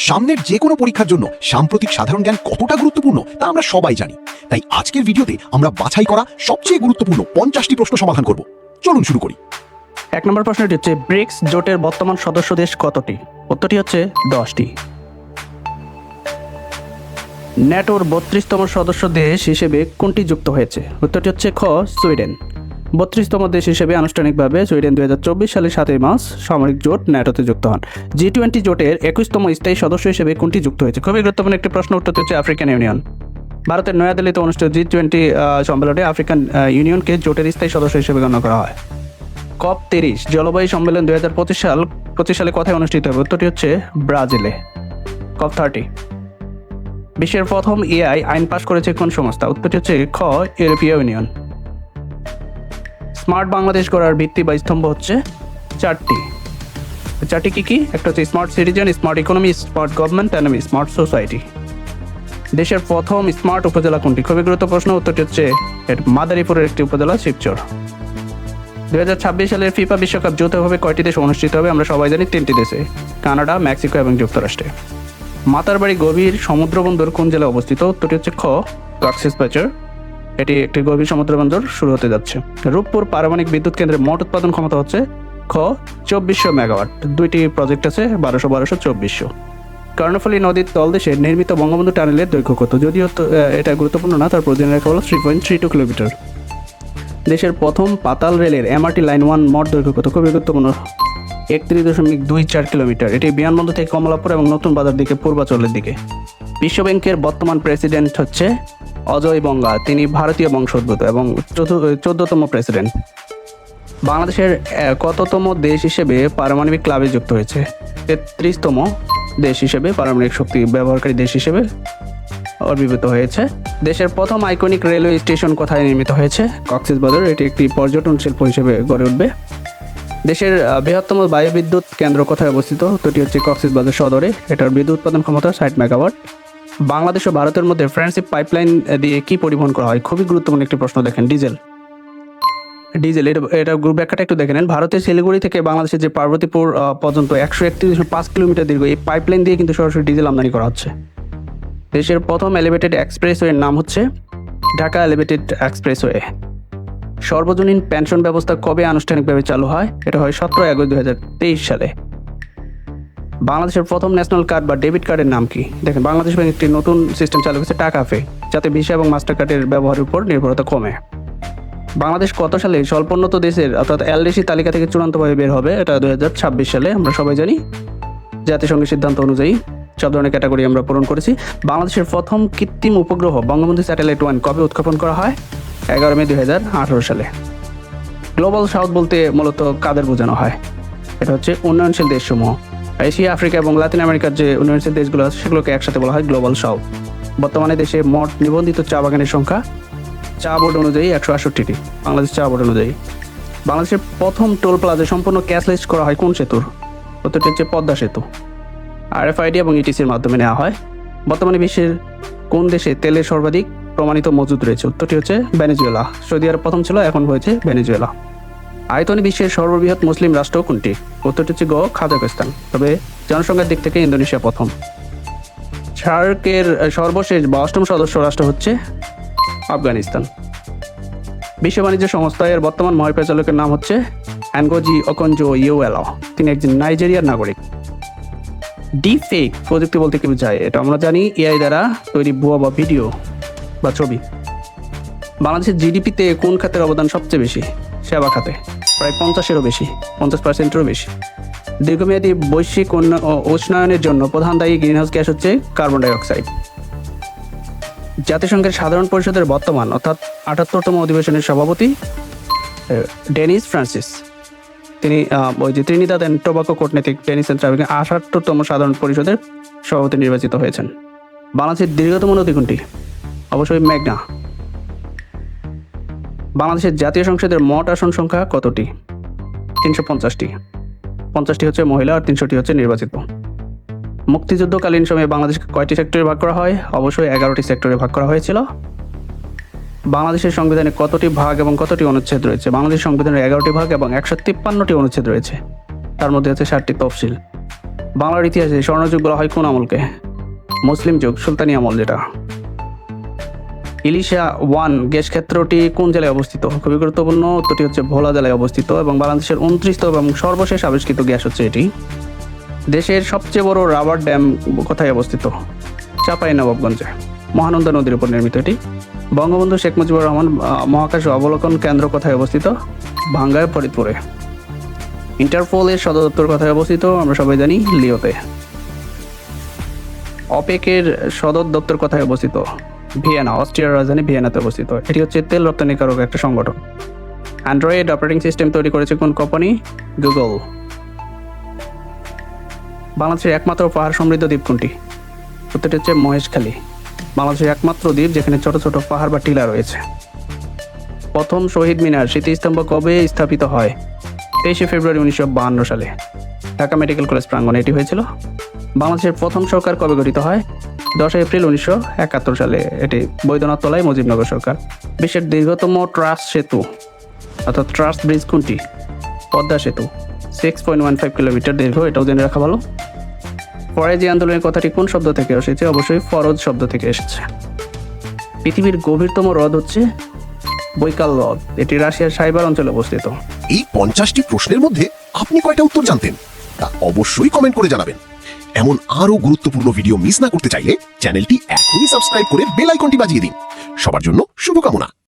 সামনের যে কোনো পরীক্ষার জন্য সাম্প্রতিক সাধারণ জ্ঞান কতটা গুরুত্বপূর্ণ তা আমরা সবাই জানি। তাই আজকের ভিডিওতে আমরা বাছাই করা সবচেয়ে গুরুত্বপূর্ণ 50টি প্রশ্ন সমাধান করব। চলুন শুরু করি। 1 নম্বর প্রশ্নটি হচ্ছে, ব্রিক্স জোটের বর্তমান সদস্য দেশ কতটি? উত্তরটি হচ্ছে 10টি। ন্যাটোর 32তম সদস্য দেশ হিসেবে কোনটি যুক্ত হয়েছে? উত্তরটি হচ্ছে খ, সুইডেন। 32তম দেশ হিসেবে আনুষ্ঠানিকভাবে সুইডেন 2024 সালের 7 মার্চ সামরিক জোট ন্যাটোতে যুক্ত হন। G20 জোটের 21তম স্থায়ী সদস্য হিসেবে কোনটি যুক্ত হয়েছে? খুবই গুরুত্বপূর্ণ একটি প্রশ্ন। উত্তরটি হচ্ছে আফ্রিকান ইউনিয়ন। ভারতের নয়াদিল্লিতে অনুষ্ঠিত G20 সম্মেলনে আফ্রিকান ইউনিয়নকে জোটের স্থায়ী সদস্য হিসেবে গণ্য করা হয়। COP30 জলবায়ু সম্মেলন 2025 সালে কোথায় অনুষ্ঠিত হবে? উত্তরটি হচ্ছে ব্রাজিলে। COP30। বিশ্বের প্রথম এআই আইন পাশ করেছে কোন সংস্থা? উত্তরটি হচ্ছে খ, ইউরোপীয় ইউনিয়ন। স্মার্ট বাংলাদেশ গড়ার ভিত্তি বা স্তম্ভ হচ্ছে 4টি কি কি? একটা হচ্ছে smart citizen, smart economy, smart government and smart society. দেশের প্রথম স্মার্ট উপজেলা কোনটি? খুবই গুরুত্বপূর্ণ প্রশ্ন। উত্তরটি হচ্ছে মাদারীপুরের একটি উপজেলা, শিবচর। 2026 সালের ফিফা বিশ্বকাপ যৌথভাবে কয়টি দেশে অনুষ্ঠিত হবে? আমরা সবাই জানি 3টি দেশে, কানাডা, মেক্সিকো এবং যুক্তরাষ্ট্রে। মাতারবাড়ি গভীর সমুদ্র বন্দর কোন জেলায় অবস্থিত? উত্তরটি হচ্ছে খ, কক্সবাজার। এটি একটি গভীর সমুদ্র বন্দর শুরু হতে যাচ্ছে। রূপপুর পারমাণবিক বিদ্যুৎ কেন্দ্রের মোট উৎপাদন ক্ষমতা হচ্ছে খ, 2400 মেগাওয়াট। 2টি প্রজেক্ট আছে, 1200, 2400। কর্ণফুলী নদীর তলদেশে নির্মিত বঙ্গবন্ধু টানেলের দৈর্ঘ্য কত? যদিও এটা গুরুত্বপূর্ণ না, তার জেনে রাখা হলো 3.32 কিলোমিটার। দেশের প্রথম পাতাল রেলের MRT লাইন 1 মোট দৈর্ঘ্য কত? খুবই গুরুত্বপূর্ণ, 31.24 কিলোমিটার। এটি বিমানবন্দর থেকে কমলাপুর এবং নতুন বাজার দিকে পূর্বাঞ্চলের দিকে। বিশ্বব্যাংকের বর্তমান প্রেসিডেন্ট হচ্ছে অজয় বঙ্গা। তিনি ভারতীয় বংশোদ্ভূত এবং 14তম প্রেসিডেন্ট। বাংলাদেশের কততম দেশ হিসেবে পারমাণবিক ক্লাবে যুক্ত হয়েছে? 33তম দেশ হিসেবে, পারমাণবিক শক্তি ব্যবহারকারী দেশ হিসেবে আবির্ভূত হয়েছে। দেশের প্রথম আইকনিক রেলওয়ে স্টেশন কোথায় নির্মিত হয়েছে? কক্সবাজার। এটি একটি পর্যটন শিল্প হিসেবে গড়ে উঠবে। দেশের বৃহত্তম বায়ুবিদ্যুৎ কেন্দ্র কোথায় অবস্থিত? উত্তরটি হচ্ছে কক্সবাজার সদরে। এটার বিদ্যুৎ উৎপাদন ক্ষমতা 60 মেগাওয়াট। বাংলাদেশ ও ভারতের মধ্যে ফ্রেন্ডশিপ পাইপলাইন দিয়ে কি পরিবহন করা হয়? খুবই গুরুত্বপূর্ণ একটি প্রশ্ন। দেখেন, ডিজেল। এটা গ্রুপ ব্যাখ্যাটা একটু দেখে নেন। ভারতের শিলিগুড়ি থেকে বাংলাদেশের যে পার্বতীপুর পর্যন্ত 131.5 কিলোমিটার দীর্ঘ এই পাইপলাইন দিয়ে কিন্তু সরাসরি ডিজেল আমদানি করা হচ্ছে। দেশের প্রথম এলিভেটেড এক্সপ্রেসওয়ের নাম হচ্ছে ঢাকা এলিভেটেড এক্সপ্রেসওয়ে। সর্বজনীন পেনশন ব্যবস্থা কবে আনুষ্ঠানিকভাবে চালু হয়? এটা হয় 17 আগস্ট 2023 সালে। বাংলাদেশের প্রথম ন্যাশনাল কার্ড বা ডেবিট কার্ডের নাম কি? দেখেন, বাংলাদেশ ব্যাংক একটি নতুন সিস্টেম চালু করেছে, টাকা পে, যাতে ভিসা এবং মাস্টার কার্ডের ব্যবহারের উপর নির্ভরতা কমে। বাংলাদেশ কত সালে স্বল্পোন্নত দেশের অর্থাৎ এলডিসি তালিকা থেকে চূড়ান্তভাবে বের হবে? এটা 2026 সালে। আমরা সবাই জানি জাতিসংঘের সিদ্ধান্ত অনুযায়ী সব ধরনের ক্যাটাগরি আমরা পূরণ করেছি। বাংলাদেশের প্রথম কৃত্রিম উপগ্রহ বঙ্গবন্ধু স্যাটেলাইট 1 কবে উৎক্ষেপণ করা হয়? 11 মে 2018 সালে। গ্লোবাল সাউথ বলতে মূলত কাদের বোঝানো হয়? এটা হচ্ছে উন্নয়নশীল দেশসমূহ। এশিয়া, আফ্রিকা এবং লাতিন আমেরিকার যে উন্নয়নশীল দেশগুলো আছে সেগুলোকে একসাথে বলা হয় গ্লোবাল সাউথ। বর্তমানে দেশে মোট নিবন্ধিত চা বাগানের সংখ্যা চা বোর্ড অনুযায়ী 168টি। বাংলাদেশ চা বোর্ড অনুযায়ী। বাংলাদেশের প্রথম টোল প্লাজা সম্পূর্ণ ক্যাশলেস করা হয় কোন সেতুর? উত্তরটি হচ্ছে পদ্মা সেতু। RFID এবং ETCর মাধ্যমে নেওয়া হয়। বর্তমানে বিশ্বের কোন দেশে তেলের সর্বাধিক প্রমাণিত মজুদ রয়েছে? উত্তরটি হচ্ছে ভেনেজুয়েলা। সৌদি আরব প্রথম ছিল, এখন হয়েছে ভেনেজুয়েলা। আয়তনে বিশ্বের সর্ববৃহৎ মুসলিম রাষ্ট্র কোনটি? উত্তরটি হচ্ছে গ, কাজাখস্তান। তবে জনসংখ্যার দিক থেকে ইন্দোনেশিয়া প্রথম। সার্কের সর্বশেষ বা 8ম সদস্য রাষ্ট্র হচ্ছে আফগানিস্তান। বিশ্ব বাণিজ্য সংস্থা এর বর্তমান মহাপরিচালকের নাম হচ্ছে অ্যানগোজি ওকনজো-ইওয়েলা। তিনি একজন নাইজেরিয়ার নাগরিক। ডিফেক প্রযুক্তি বলতে কি বোঝায়? এটা আমরা জানি AI দ্বারা তৈরি ভুয়া বা ভিডিও বা ছবি। বাংলাদেশের জিডিপিতে কোন খাতের অবদান সবচেয়ে বেশি? সেবা খাতে, প্রায় 50-এরও বেশি, 50%-এরও বেশি। দীর্ঘমেয়াদী বৈশ্বিক উষ্ণায়নের জন্য প্রধান দায়ী গ্রিনহাউস গ্যাস হচ্ছে কার্বন ডাই অক্সাইড। জাতিসংঘের সাধারণ পরিষদের বর্তমান অর্থাৎ 78তম অধিবেশনের সভাপতি ডেনিস ফ্রান্সিস। তিনি ওই যে ত্রিনিদাদ অ্যান্ড টোবাকো কূটনীতিক ডেনিস ফ্রান্সিস 78তম সাধারণ পরিষদের সভাপতি নির্বাচিত হয়েছেন। বাংলাদেশের দীর্ঘতম নদী কোনটি? অবশ্যই মেঘনা। বাংলাদেশের জাতীয় সংসদের মোট আসন সংখ্যা কতটি? 350টি। 50টি হচ্ছে মহিলা আর 300টি হচ্ছে নির্বাচিত। মুক্তিযুদ্ধকালীন সময়ে বাংলাদেশকে কয়টি সেক্টরে ভাগ করা হয়? অবশ্যই 11টি সেক্টরে ভাগ করা হয়েছিল। বাংলাদেশের সংবিধানে কতটি ভাগ এবং কতটি অনুচ্ছেদ রয়েছে? বাংলাদেশ সংবিধানের 11টি ভাগ এবং 153টি অনুচ্ছেদ রয়েছে। তার মধ্যে হচ্ছে 7টি তফসিল। বাংলার ইতিহাসে স্বর্ণযুগ বলা হয় কোন আমলকে? মুসলিম যুগ, সুলতানি আমল যেটা। ইলিশা 1 গ্যাস ক্ষেত্রটি কোন জেলায় অবস্থিত? খুবই গুরুত্বপূর্ণ, উত্তরটি হচ্ছে ভোলা জেলায় অবস্থিত এবং বাংলাদেশের 29তম এবং সর্বশেষ আবিষ্কৃত গ্যাস হচ্ছে এটি। দেশের সবচেয়ে বড় রাবার ড্যাম কোথায় অবস্থিত? চাঁপাইনবাবগঞ্জে, মহানন্দা নদীর উপর নির্মিত এটি। বঙ্গবন্ধু শেখ মুজিবুর রহমান মহাকাশ অবলোকন কেন্দ্র কোথায় অবস্থিত? ভাঙ্গায়, ফরিদপুরে। ইন্টারপোলের সদর দপ্তর কোথায় অবস্থিত? আমরা সবাই জানি লিওতে। অপেকের সদর দপ্তর কোথায় অবস্থিত? ভিয়েনা, অস্ট্রিয়ার রাজধানী ভিয়েনাতে অবস্থিত। এটি হচ্ছে তেল রপ্তানিকারক একটা সংগঠন। অ্যান্ড্রয়েড অপারেটিং সিস্টেম তৈরি করেছে কোন কোম্পানি? গুগল। বাংলাদেশের একমাত্র পাহাড় সমৃদ্ধ দ্বীপ কোনটি? উত্তরটি হচ্ছে মহেশখালী। বাংলাদেশের একমাত্র দ্বীপ যেখানে ছোট ছোট পাহাড় বা টিলা রয়েছে। প্রথম শহীদ মিনার স্মৃতিস্তম্ভ কবে স্থাপিত হয়? 23 ফেব্রুয়ারি 1952 সালে ঢাকা মেডিকেল কলেজ প্রাঙ্গণে এটি হয়েছিল। বাংলাদেশের প্রথম সরকার কবে গঠিত হয়? 10 এপ্রিল 1971 সালে। এটি বৈদ্যনাথ তলায় মুজিবনগর সরকার। বিশ্বের দীর্ঘতম ট্রাস সেতু অর্থাৎ ট্রাস ব্রিজ কোনটি? পদ্মা সেতু, 6.15 কিলোমিটার দীর্ঘ, এটাও জেনে রাখা ভালো। ফরাজি আন্দোলনের কথাটি কোন শব্দ থেকে এসেছে? অবশ্যই ফরজ শব্দ থেকে এসেছে। পৃথিবীর গভীরতম হ্রদ হচ্ছে বৈকাল হ্রদ, এটি রাশিয়ার সাইবার অঞ্চলে অবস্থিত। এই 50টি প্রশ্নের মধ্যে আপনি কয়টা উত্তর জানতেন তা অবশ্যই কমেন্ট করে জানাবেন। এমন আরো গুরুত্বপূর্ণ ভিডিও মিস না করতে চাইলে চ্যানেলটি এখনই সাবস্ক্রাইব করে বেল আইকনটি বাজিয়ে দিন। সবার জন্য শুভকামনা।